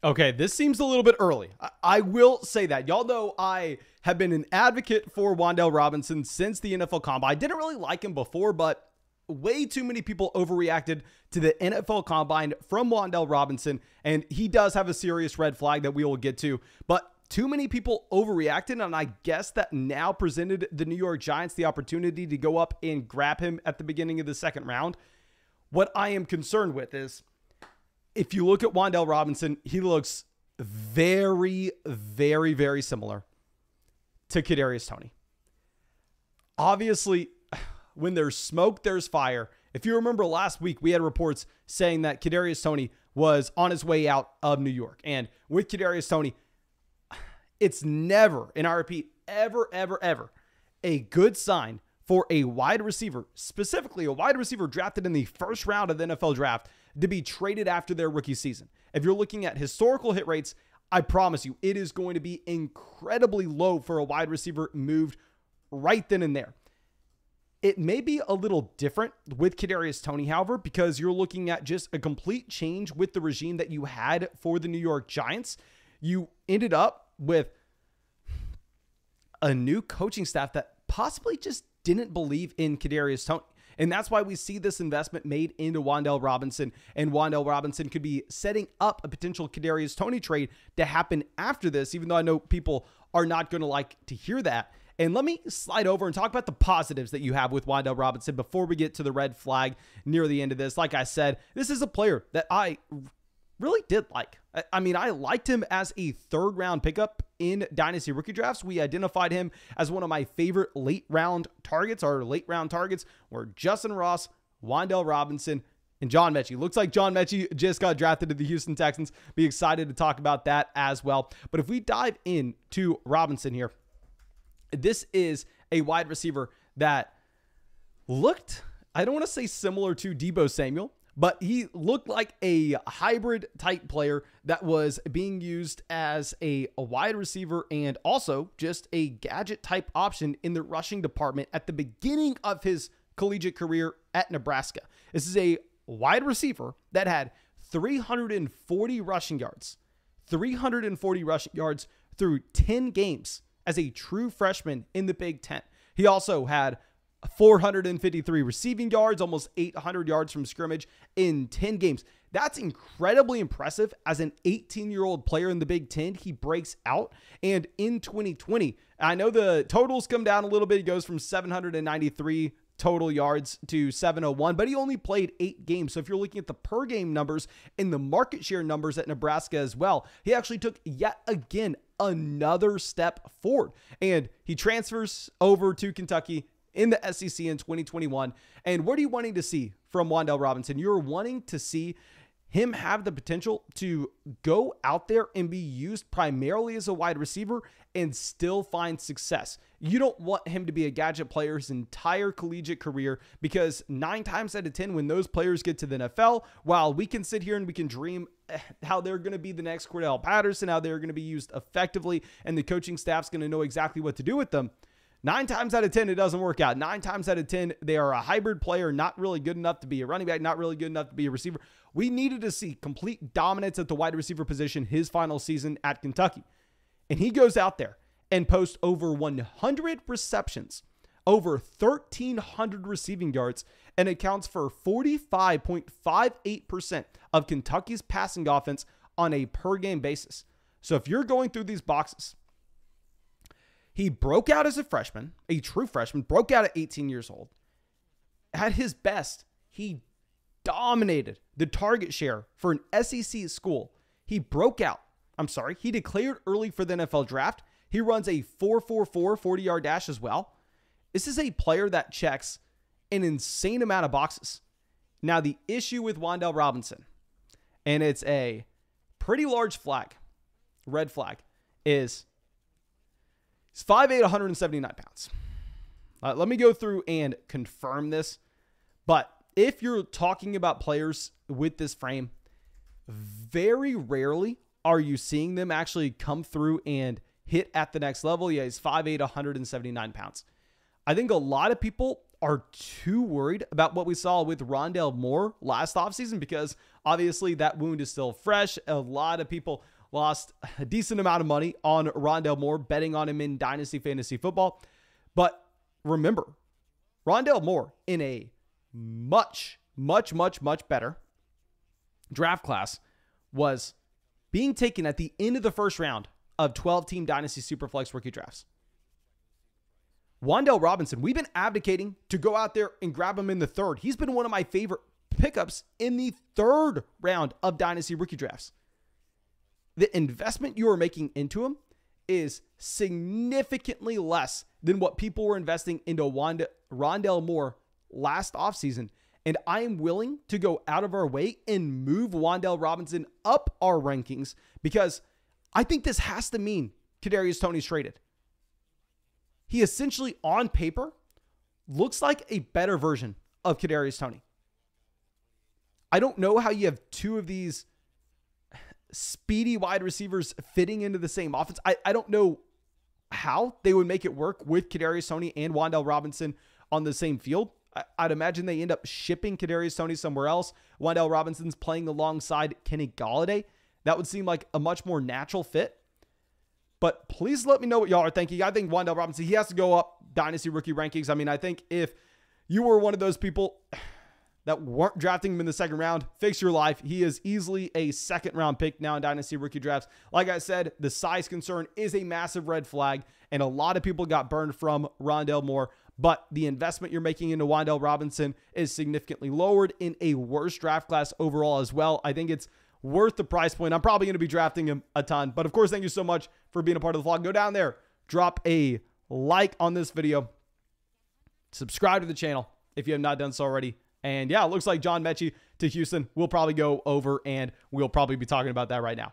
Okay, this seems a little bit early. I will say that. Y'all know I have been an advocate for Wan'Dale Robinson since the NFL Combine. I didn't really like him before, but way too many people overreacted to the NFL Combine from Wan'Dale Robinson, and he does have a serious red flag that we will get to. But too many people overreacted, and I guess that now presented the New York Giants the opportunity to go up and grab him at the beginning of the second round. What I am concerned with is, if you look at Wan'Dale Robinson, he looks very, very, very similar to Kadarius Toney. Obviously, when there's smoke, there's fire. If you remember last week, we had reports saying that Kadarius Toney was on his way out of New York. And with Kadarius Toney, it's never, and I repeat, ever, ever, ever, a good sign for a wide receiver, specifically a wide receiver drafted in the first round of the NFL draft, to be traded after their rookie season. If you're looking at historical hit rates, I promise you, it is going to be incredibly low for a wide receiver moved right then and there. It may be a little different with Kadarius Toney, however, because you're looking at just a complete change with the regime that you had for the New York Giants. You ended up with a new coaching staff that possibly just didn't believe in Kadarius Toney. And that's why we see this investment made into Wan'Dale Robinson, and Wan'Dale Robinson could be setting up a potential Kadarius Toney trade to happen after this, even though I know people are not going to like to hear that. And let me slide over and talk about the positives that you have with Wan'Dale Robinson before we get to the red flag near the end of this. Like I said, this is a player that I really did like. I mean, I liked him as a third round pickup in Dynasty rookie drafts. We identified him as one of my favorite late round targets. Our late round targets were Justin Ross, Wan'Dale Robinson, and John Mechie. Looks like John Mechie just got drafted to the Houston Texans. Be excited to talk about that as well. But if we dive into Robinson here, this is a wide receiver that looked, I don't want to say similar to Deebo Samuel, but he looked like a hybrid type player that was being used as a wide receiver and also just a gadget type option in the rushing department at the beginning of his collegiate career at Nebraska. This is a wide receiver that had 340 rushing yards, 340 rushing yards through 10 games as a true freshman in the Big Ten. He also had 453 receiving yards, almost 800 yards from scrimmage in 10 games. That's incredibly impressive. As an 18-year-old player in the Big Ten, he breaks out. And in 2020, I know the totals come down a little bit. He goes from 793 total yards to 701, but he only played 8 games. So if you're looking at the per game numbers and the market share numbers at Nebraska as well, he actually took yet again another step forward. And he transfers over to Kentucky in the SEC in 2021. And what are you wanting to see from Wan'Dale Robinson? You're wanting to see him have the potential to go out there and be used primarily as a wide receiver and still find success. You don't want him to be a gadget player his entire collegiate career, because 9 times out of 10, when those players get to the NFL, while we can sit here and we can dream how they're going to be the next Cordell Patterson, how they're going to be used effectively, and the coaching staff's going to know exactly what to do with them, 9 times out of 10, it doesn't work out. 9 times out of 10, they are a hybrid player, not really good enough to be a running back, not really good enough to be a receiver. We needed to see complete dominance at the wide receiver position his final season at Kentucky. And he goes out there and posts over 100 receptions, over 1,300 receiving yards, and accounts for 45.58% of Kentucky's passing offense on a per game basis. So if you're going through these boxes, he broke out as a freshman, a true freshman, broke out at 18 years old. At his best, he dominated the target share for an SEC school. He declared early for the NFL draft. He runs a 4.44 40-yard dash as well. This is a player that checks an insane amount of boxes. Now, the issue with Wan'Dale Robinson, and it's a pretty large flag, red flag, is he's 5'8", 179 pounds. Let me go through and confirm this. But if you're talking about players with this frame, very rarely are you seeing them actually come through and hit at the next level. Yeah, he's 5'8", 179 pounds. I think a lot of people are too worried about what we saw with Rondale Moore last offseason, because Obviously, that wound is still fresh. A lot of people lost a decent amount of money on Wan'Dale Moore, betting on him in Dynasty Fantasy Football. But remember, Wan'Dale Moore in a much better draft class was being taken at the end of the first round of 12-team Dynasty Superflex rookie drafts. Wan'Dale Robinson, we've been advocating to go out there and grab him in the third. He's been one of my favorite pickups in the third round of Dynasty rookie drafts. The investment you are making into him is significantly less than what people were investing into Wan'Dale Moore last offseason. And I am willing to go out of our way and move Wan'Dale Robinson up our rankings because I think this has to mean Kadarius Toney's traded. He essentially, on paper, looks like a better version of Kadarius Toney. I don't know how you have two of these speedy wide receivers fitting into the same offense. I don't know how they would make it work with Kadarius Toney and Wan'Dale Robinson on the same field. I'd imagine they end up shipping Kadarius Toney somewhere else. Wan'Dale Robinson's playing alongside Kenny Golladay. That would seem like a much more natural fit. But please let me know what y'all are thinking. I think Wan'Dale Robinson, he has to go up Dynasty rookie rankings. I mean, I think if you were one of those people that weren't drafting him in the second round, fix your life. He is easily a second round pick now in Dynasty rookie drafts. Like I said, the size concern is a massive red flag, and a lot of people got burned from Wan'Dale Moore, but the investment you're making into Wan'Dale Robinson is significantly lowered in a worse draft class overall as well. I think it's worth the price point. I'm probably going to be drafting him a ton, but of course, thank you so much for being a part of the vlog. Go down there, drop a like on this video, subscribe to the channel if you have not done so already. And yeah, it looks like John Mechie to Houston. We'll probably go over and we'll probably be talking about that right now.